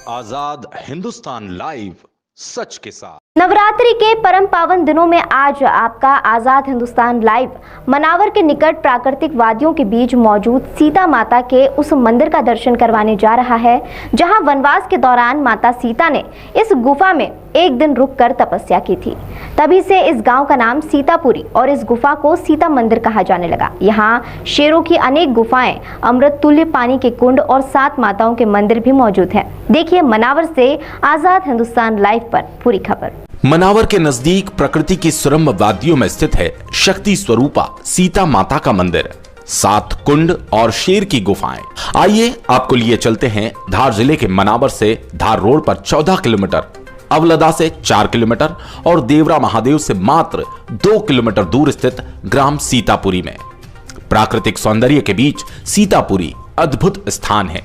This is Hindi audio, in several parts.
आजाद हिंदुस्तान लाइव, सच के साथ। नवरात्रि के परम पावन दिनों में आज आपका आजाद हिंदुस्तान लाइव मनावर के निकट प्राकृतिक वादियों के बीच मौजूद सीता माता के उस मंदिर का दर्शन करवाने जा रहा है जहां वनवास के दौरान माता सीता ने इस गुफा में एक दिन रुककर तपस्या की थी। तभी से इस गांव का नाम सीतापुरी और इस गुफा को सीता मंदिर कहा जाने लगा। यहाँ शेरों की अनेक गुफाएं, अमृत तुल्य पानी के कुंड और 7 माताओं के मंदिर भी मौजूद हैं। देखिए मनावर से आजाद हिंदुस्तान लाइव पर पूरी खबर। मनावर के नजदीक प्रकृति की सुरम्य वादियों में स्थित है शक्ति स्वरूपा सीता माता का मंदिर, 7 कुंड और शेर की गुफाएं। आइए आपको लिए चलते हैं धार जिले के मनावर से धार रोड पर 14 किलोमीटर, अवलदा से 4 किलोमीटर और देवरा महादेव से मात्र 2 किलोमीटर दूर स्थित ग्राम सीतापुरी में। प्राकृतिक सौंदर्य के बीच सीतापुरी अद्भुत स्थान है।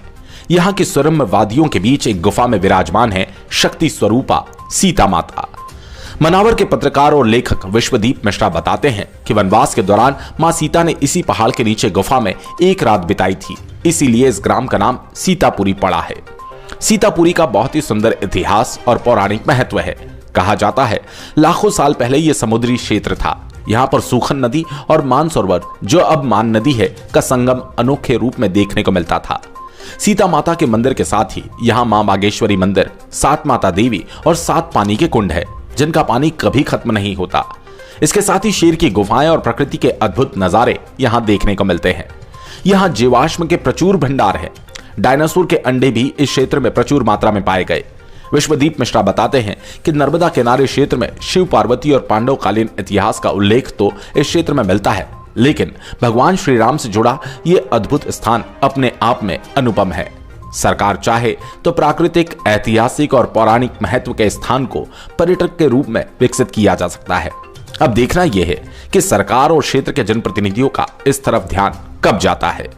यहाँ की सुरम्य वादियों के बीच एक गुफा में विराजमान है शक्ति स्वरूपा सीता माता। मनावर के पत्रकार और लेखक विश्वदीप मिश्रा बताते हैं कि वनवास के दौरान मां सीता ने इसी पहाड़ के नीचे गुफा में एक रात बिताई थी, इसीलिए इस ग्राम का नाम सीतापुरी पड़ा है। सीतापुरी का बहुत ही सुंदर इतिहास और पौराणिक महत्व है। कहा जाता है लाखों साल पहले यह समुद्री क्षेत्र था। यहाँ पर सूखन नदी और मानसरोवर, जो अब मान नदी है, का संगम अनोखे रूप में देखने को मिलता था। सीता माता के मंदिर के साथ ही यहाँ मां बागेश्वरी मंदिर, 7 माता देवी और 7 पानी के कुंड है जिनका पानी कभी खत्म नहीं होता। इसके साथ ही शेर की गुफाएं और प्रकृति के अद्भुत नजारे यहाँ देखने को मिलते हैं। यहाँ जीवाश्म के प्रचुर भंडार है। डायनासोर के अंडे भी इस क्षेत्र में प्रचुर मात्रा में पाए गए। विश्वदीप मिश्रा बताते हैं कि नर्मदा किनारे क्षेत्र में शिव पार्वती और पांडव कालीन इतिहास का उल्लेख तो इस क्षेत्र में मिलता है, लेकिन भगवान श्री राम से जुड़ा ये अद्भुत स्थान अपने आप में अनुपम है। सरकार चाहे तो प्राकृतिक, ऐतिहासिक और पौराणिक महत्व के स्थान को पर्यटक के रूप में विकसित किया जा सकता है। अब देखना यह है कि सरकार और क्षेत्र के जनप्रतिनिधियों का इस तरफ ध्यान कब जाता है।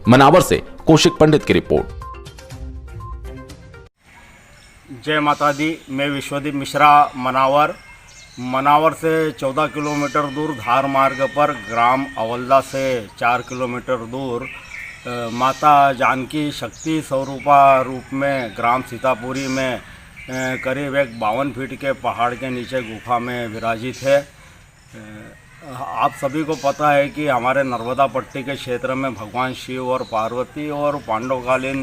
मनावर से कौशिक पंडित की रिपोर्ट। जय माता दी। मैं विश्वदीप मिश्रा, मनावर से 14 किलोमीटर दूर धार मार्ग पर ग्राम अवलदा से 4 किलोमीटर दूर माता जानकी शक्ति स्वरूपा रूप में ग्राम सीतापुरी में करीब 52 फीट के पहाड़ के नीचे गुफा में विराजित है। आप सभी को पता है कि हमारे नर्मदा पट्टी के क्षेत्र में भगवान शिव और पार्वती और पांडवकालीन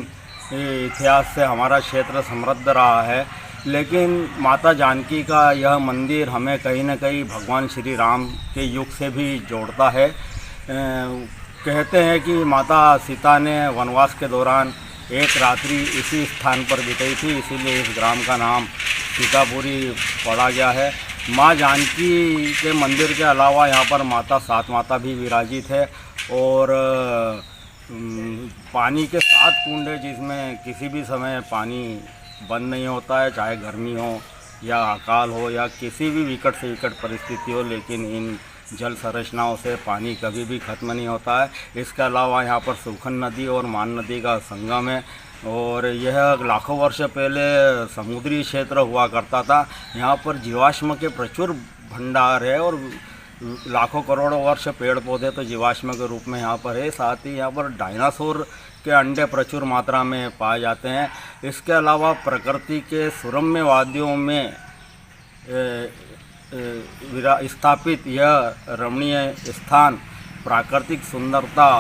इतिहास से हमारा क्षेत्र समृद्ध रहा है, लेकिन माता जानकी का यह मंदिर हमें कहीं न कहीं भगवान श्री राम के युग से भी जोड़ता है। कहते हैं कि माता सीता ने वनवास के दौरान एक रात्रि इसी स्थान पर बिताई थी, इसीलिए इस ग्राम का नाम सीतापुरी पड़ा गया है। माँ जानकी के मंदिर के अलावा यहाँ पर 7 माता भी विराजित है और पानी के 7 कुंड है जिसमें किसी भी समय पानी बंद नहीं होता है, चाहे गर्मी हो या अकाल हो या किसी भी विकट से विकट परिस्थिति हो, लेकिन इन जल संरचनाओं से पानी कभी भी खत्म नहीं होता है। इसके अलावा यहाँ पर सूखन नदी और मान नदी का संगम है और यह लाखों वर्ष पहले समुद्री क्षेत्र हुआ करता था। यहाँ पर जीवाश्म के प्रचुर भंडार है और लाखों करोड़ों वर्ष पेड़ पौधे तो जीवाश्म के रूप में यहाँ पर है। साथ ही यहाँ पर डायनासोर के अंडे प्रचुर मात्रा में पाए जाते हैं। इसके अलावा प्रकृति के सुरम्य वादियों में स्थापित यह रमणीय स्थान प्राकृतिक सुंदरता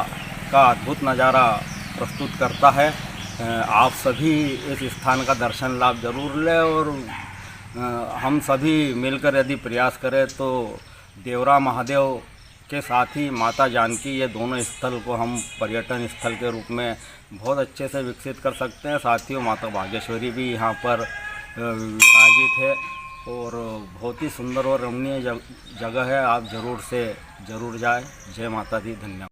का अद्भुत नज़ारा प्रस्तुत करता है। आप सभी इस स्थान का दर्शन लाभ जरूर लें और हम सभी मिलकर यदि प्रयास करें तो देवरा महादेव के साथ ही माता जानकी, ये दोनों स्थल को हम पर्यटन स्थल के रूप में बहुत अच्छे से विकसित कर सकते हैं। साथ ही माता बागेश्वरी भी यहाँ पर विराजित है और बहुत ही सुंदर और रमणीय जगह है। आप जरूर जाएं। जय माता दी। धन्यवाद।